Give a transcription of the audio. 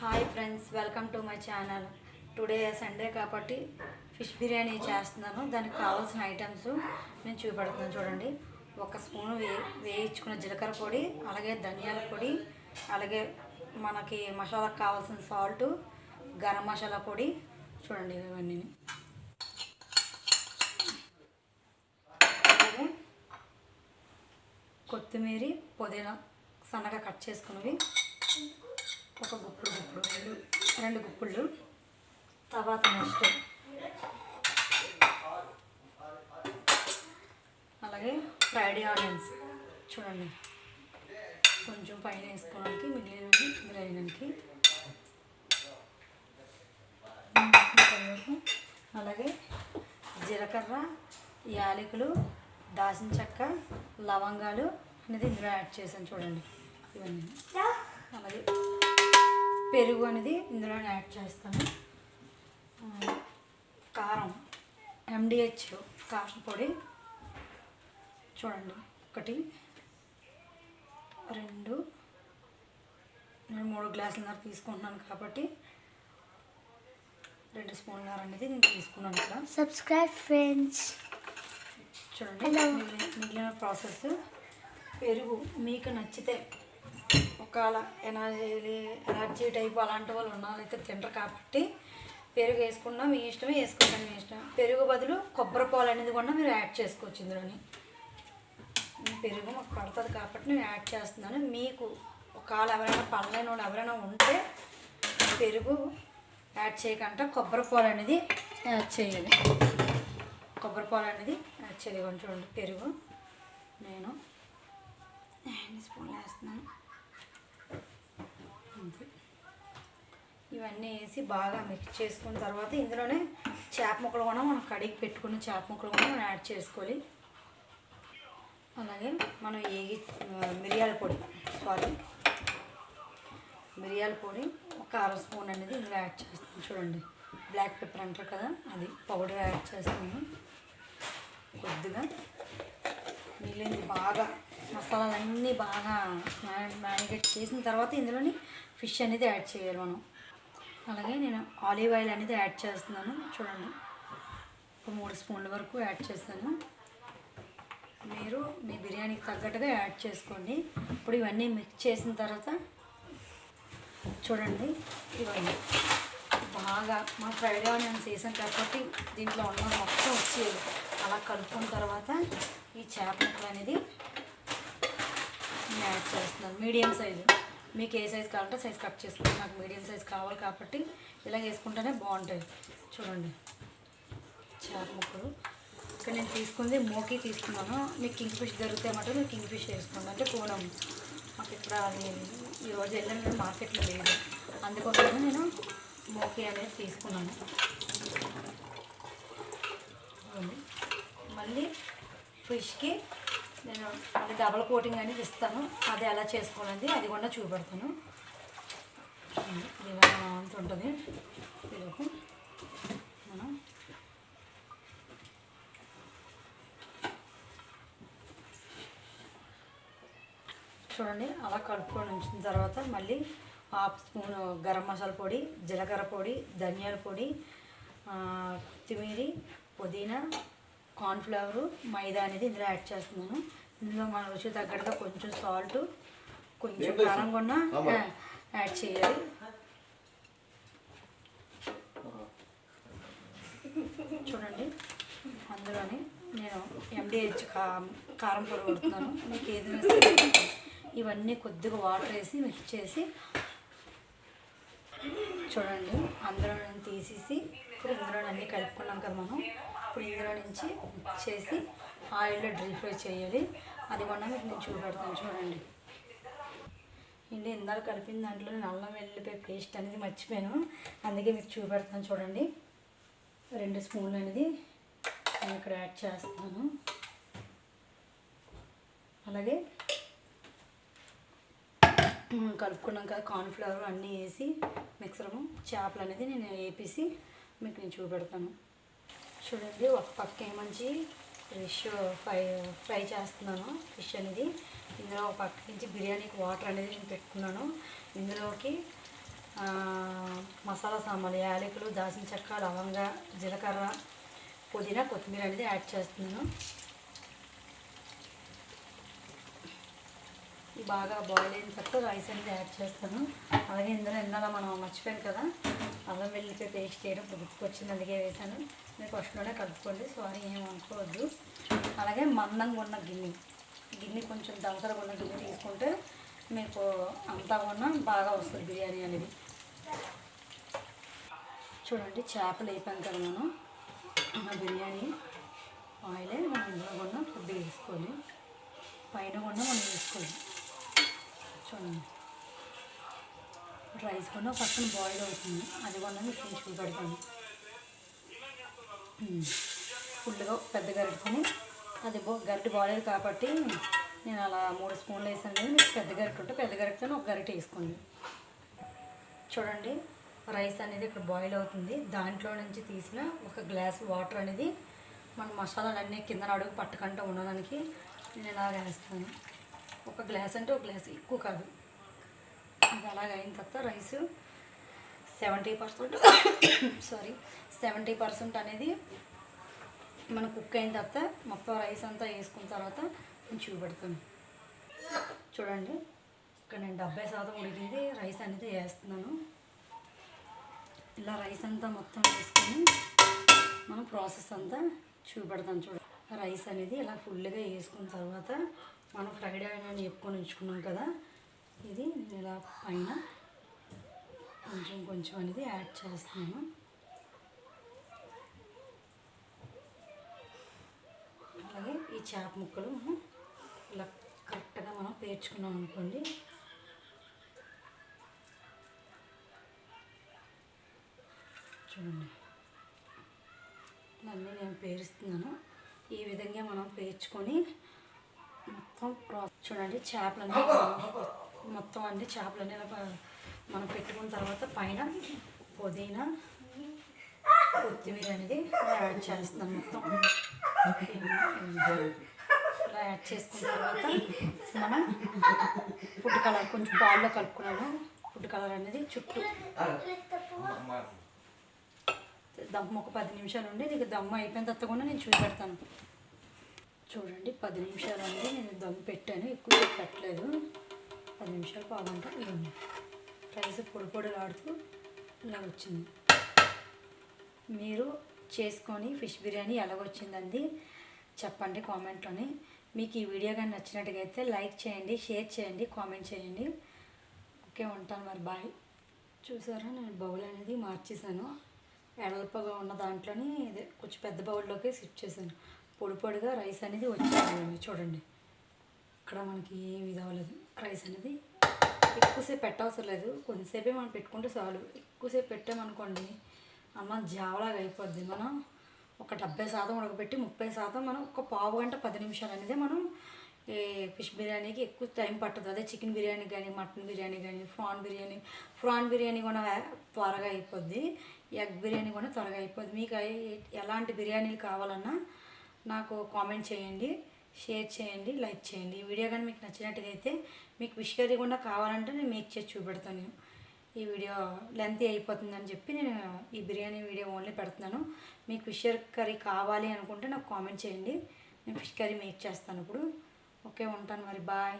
Hi friends, welcome to my channel. Today Sunday కాబట్టి fish biryani చేస్తున్నాను. దానికి కావాల్సిన ఐటమ్స్ నేను చూపెడుతున్నాను చూడండి. ఒక స్పూను వేయించుకున్న జీలకర్ర పొడి, అలాగే ధనియాల పొడి, అలాగే మనకి మసాలాకు కావాల్సిన సాల్ట్, గరం మసాలా పొడి చూడండి. ఇవన్నీ అలాగే కొత్తిమీర, పుదీనా సన్నగా కట్ చేసుకున్నవి ఒక రెండు గుప్పుళ్ళు. తర్వాత నెక్స్ట్ అలాగే ఫ్రైడ్ ఆనియన్స్ చూడండి, కొంచెం పైన వేసుకోవడానికి, మిగిలినవి మిగిలినకి. అలాగే జీలకర్ర, యాలకులు, దాల్చిన చెక్క, లవంగాలు అనేది ఇందులో యాడ్ చేశాను చూడండి. ఇవన్నీ అలాగే పెరుగు అనేది ఇందులో యాడ్ చేస్తాను. కారం, MDH కారం పొడి చూడండి. 1 2 నేను 3 గ్లాసులన్నర తీసుకుంటున్నాను కాబట్టి 2 స్పూన్లన్నర అనేది నేను తీసుకున్నాను ఇక్కడ. Subscribe friends. చూడండి మిగిలిన ప్రాసెస్. పెరుగు మీకు నచ్చితే, ఒకవేళ ఎనర్జీ టైపు అలాంటి వాళ్ళు ఉన్న వాళ్ళైతే తింటారు కాబట్టి పెరుగు వేసుకున్నా మీ ఇష్టమే, వేసుకుంటాను మీ ఇష్టం. పెరుగు బదులు కొబ్బరి పాలు అనేది కూడా మీరు యాడ్ చేసుకోవచ్చు ఇందులోని. పెరుగు మాకు పడుతుంది కాబట్టి నేను యాడ్ చేస్తున్నాను. మీకు ఒకవేళ ఎవరైనా పడలేని వాళ్ళు ఎవరైనా ఉంటే పెరుగు యాడ్ చేయకుండా కొబ్బరి పాలు అనేది యాడ్ చేయాలి. కొబ్బరి పాలు అనేది యాడ్ చేయాలి. చూడండి, పెరుగు నేను 2 స్పూన్లు వేస్తున్నాను. ఇవన్నీ వేసి బాగా మిక్స్ చేసుకున్న తర్వాత ఇందులోనే చేప ముక్కలు కూడా మనం కడిగి పెట్టుకున్న చేప ముక్కలు కూడా మనం యాడ్ చేసుకోవాలి. అలాగే మనం మిరియాల పొడి ఒక 1/2 స్పూన్ అనేది ఇందులో యాడ్ చేస్తాను చూడండి. బ్లాక్ పెప్పర్ అంటారు కదా, అది పౌడర్ యాడ్ చేస్తాను కొద్దిగా. మిగిలింది బాగా మసాలాలన్నీ బాగా మ్యారినేట్ చేసిన తర్వాత ఇందులోని ఫిష్ అనేది యాడ్ చేయాలి మనం. అలాగే నేను ఆలివ్ ఆయిల్ అనేది యాడ్ చేస్తున్నాను చూడండి. ఒక 3 స్పూన్ల వరకు యాడ్ చేస్తాను. మీరు మీ బిర్యానీకి తగ్గట్టుగా యాడ్ చేసుకోండి. ఇప్పుడు ఇవన్నీ మిక్స్ చేసిన తర్వాత చూడండి, ఇవన్నీ బాగా మా ఫ్రైడ్ ఆనియన్స్ వేసాం కాబట్టి దీంట్లో ఉన్న మొత్తం వచ్చేది. అలా కలుపుకున్న తర్వాత ఈ చేప ముక్కలు అనేది నేను యాడ్ చేస్తున్నాను. మీడియం సైజు, మీకు ఏ సైజు కావాలంటే సైజ్ కట్ చేసుకోండి. నాకు మీడియం సైజ్ కావాలి కాబట్టి ఇలా వేసుకుంటేనే బాగుంటుంది. చూడండి, చేప ముక్కలు ఇక్కడ నేను తీసుకుంది మోకీ తీసుకున్నాను. మీకు కింగ్ ఫిష్ దొరికితే మాట మీరు కింగ్ ఫిష్ వేసుకోండి, అంటే పూనం. మాకు ఇక్కడ అది ఈరోజు వెళ్ళిన మార్కెట్లో లేదు, అందుకోసమే నేను మోకీ అనేది తీసుకున్నాను. మళ్ళీ ఫిష్కి నేను మళ్ళీ డబల్ కోటింగ్ అనేది ఇస్తాను. అది ఎలా చేసుకోవాలండి అది కూడా చూపెడతాను. ఇలా అంత ఉంటుంది. ఇదిగో మనం చూడండి అలా కలుపుకొని ఉంచిన తర్వాత మళ్ళీ 1/2 స్పూన్ గరం మసాలా పొడి, జీలకర్ర పొడి, ధనియాల పొడి, కొత్తిమీర, పుదీనా, కార్న్ఫ్లవరు, మైదా అనేది ఇందులో యాడ్ చేస్తున్నాను. ఇందులో మన రుచి తగ్గట్టుగా కొంచెం సాల్ట్, కొంచెం కారం కూడా యాడ్ చేయాలి. చూడండి, అందులోని నేను MDH కారం పొడి కొడుతున్నాను. మీకు ఏది ఇవన్నీ కొద్దిగా వాటర్ వేసి మిక్స్ చేసి చూడండి. అందులో నేను తీసేసి ఇప్పుడు ఇందులో అన్నీ కలుపుకున్నాం కదా మనం. ఇప్పుడు ఇందులో నుంచి మిక్స్ చేసి ఆయిల్లో డీప్ ఫ్రై చేయాలి. అది కూడా మీకు నేను చూపెడతాను చూడండి. ఇందాక కలిపిన దాంట్లో నేను అల్లం వెల్లుల్లిపాయ పేస్ట్ అనేది మర్చిపోయాను, అందుకే మీకు చూపెడతాను చూడండి. 2 స్పూన్లు అనేది నేను ఇక్కడ యాడ్ చేస్తున్నాను. అలాగే కలుపుకున్నాం కదా కార్న్ఫ్లవర్ అన్నీ వేసి మిక్సరము చేపలు అనేది నేను వేపేసి మీకు నేను చూపెడతాను చూడండి. ఒక పక్క ఏమంచి ఫిష్ ఫ్రై చేస్తున్నాను. ఫిష్ అనేది ఇందులో ఒక పక్క నుంచి బిర్యానీకి వాటర్ అనేది నేను పెట్టుకున్నాను. ఇందులోకి మసాలా సామాన్లు యాలకులు, దాల్చిన చెక్క, లవంగ, జీలకర్ర, పుదీనా, కొత్తిమీర అనేది యాడ్ చేస్తున్నాను. బాగా బాయిల్ అయిన తర్వాత రైస్ అనేది యాడ్ చేస్తాను. అలాగే ఇందులో మనం మర్చిపోయాం కదా, అల్లం వెల్లుల్లిపాయ పేస్ట్ చేయడం గుర్తుకొచ్చింది, అందుకే వేసాను. మీరు ఫస్ట్లోనే కలుపుకోండి, సారీ ఏం అనుకోవద్దు. అలాగే మందంగా ఉన్న గిన్నె కొంచెం దళసరగా ఉన్న గిన్నె తీసుకుంటే మీకు అంతా ఉన్న బాగా వస్తుంది బిర్యానీ అనేది. చూడండి, చేపలు వేపాం కదా మనం బిర్యానీ ఆయిలే మనం ఇందులో కూడా కొద్దిగా వేసుకోవాలి, పైన కూడా మనం వేసుకోవాలి. చూడండి, రైస్ కూడా పక్కన బాయిల్ అవుతుంది, అది కూడా కొంచెం చూపెడతాను. ఫుల్గా పెద్ద గరిటెని, అది గరిటె బాయిల్ కాబట్టి నేను అలా 3 స్పూన్లు వేసాను కదా, మీకు పెద్ద గరిటె ఉంటే పెద్ద గరిటెతో ఒక గరిటె వేసుకోండి. చూడండి, రైస్ అనేది ఇక్కడ బాయిల్ అవుతుంది. దాంట్లో నుంచి తీసిన ఒక గ్లాస్ వాటర్ అనేది మన మసాలాలన్నీ కింద అడుగు పట్టకుండా ఉండడానికి నేను ఇలాగ వేస్తాను. ఒక గ్లాస్ అంటే ఒక గ్లాస్, ఎక్కువ కాదు. అది అలాగ అయిన తర్వాత రైస్ 70% అనేది మనం కుక్ అయిన తర్వాత మొత్తం రైస్ అంతా వేసుకున్న తర్వాత నేను చూపెడతాను. చూడండి, ఇక్కడ నేను 70% ఉడికింది రైస్ అనేది వేస్తున్నాను. ఇలా రైస్ అంతా మొత్తం వేసుకొని మనం ప్రాసెస్ అంతా చూపెడతాం. చూడండి, రైస్ అనేది ఇలా ఫుల్గా వేసుకున్న తర్వాత మనం ఫ్రైడ్ ఆయిల్ అని చెప్పుకొని ఉంచుకున్నాం కదా, ఇది నేను ఇలా పైన కొంచెం అనేది యాడ్ చేస్తున్నాను. అలాగే ఈ చేప ముక్కలు మనం ఇలా కరెక్ట్గా మనం పేర్చుకున్నాం అనుకోండి. చూడండి, అన్నీ నేను పేరుస్తున్నాను. ఈ విధంగా మనం పేర్చుకొని మొత్తం చూడండి, చేపలన్నీ మొత్తం అన్ని చేపలన్నీ మనం పెట్టుకున్న తర్వాత పైన పుదీనా, కొత్తిమీర అనేది యాడ్ చేస్తున్నాం. మొత్తం ఇలా యాడ్ చేసుకున్న తర్వాత మనం ఫుడ్ కలర్ కొంచెం పాల్లో కలుపుకున్నాను. ఫుడ్ కలర్ అనేది చుట్టూ దమ్ము ఒక 10 నిమిషాలు ఉండి, నీకు దమ్ము అయిపోయిన తర్వాత కూడా నేను చూపెడతాను. చూడండి, 10 నిమిషాలు అండి నేను దమ్ పెట్టాను, ఎక్కువ పెట్టలేదు. 10 నిమిషాలు పావుగంట అయింది. రైస్ పొడిలాడుతూ ఇలా వచ్చింది. మీరు చేసుకొని ఫిష్ బిర్యానీ ఎలాగొచ్చిందండి చెప్పండి కామెంట్లోని. మీకు ఈ వీడియో కానీ నచ్చినట్టుగైతే లైక్ చేయండి, షేర్ చేయండి, కామెంట్ చేయండి. ఓకే, ఉంటాను మరి, బాయ్. చూసారా, నేను బౌల్ అనేది మార్చేసాను. ఎడల్పగా ఉన్న దాంట్లోని ఇది కొంచెం పెద్ద బౌల్లోకి షిఫ్ట్ చేశాను. పొడిగా రైస్ అనేది వచ్చేది. చూడండి, ఇక్కడ మనకి ఏమి ఇది అవ్వలేదు. రైస్ అనేది ఎక్కువసేపు పెట్టవసరం లేదు, కొంతసేపే మనం పెట్టుకుంటే చాలు. ఎక్కువసేపు పెట్టామనుకోండి అన్నం జావలాగా అయిపోద్ది. మనం ఒక 70% ఉడకబెట్టి 30% మనం ఒక పావుగంట 10 నిమిషాలు అనేది మనం ఈ ఫిష్ బిర్యానీకి ఎక్కువ టైం పట్టదు. అదే చికెన్ బిర్యానీ కానీ, మటన్ బిర్యానీ కానీ, ప్రాన్ బిర్యానీ కూడా త్వరగా అయిపోద్ది. ఎగ్ బిర్యానీ కూడా త్వరగా అయిపోద్ది. మీకు ఎలాంటి బిర్యానీలు కావాలన్నా నాకు కామెంట్ చేయండి, షేర్ చేయండి, లైక్ చేయండి. ఈ వీడియో కానీ మీకు నచ్చినట్టుగైతే, మీకు ఫిష్ కర్రీ కూడా కావాలంటే నేను మేక్ చేసి చూపెడతాను. ఈ వీడియో లెంతీ అయిపోతుందని చెప్పి నేను ఈ బిర్యానీ వీడియో ఓన్లీ పెడుతున్నాను. మీకు ఫిష్ కర్రీ కావాలి అనుకుంటే నాకు కామెంట్ చేయండి, నేను ఫిష్ కర్రీ మేక్ చేస్తాను ఇప్పుడు. ఓకే, ఉంటాను మరి, బాయ్.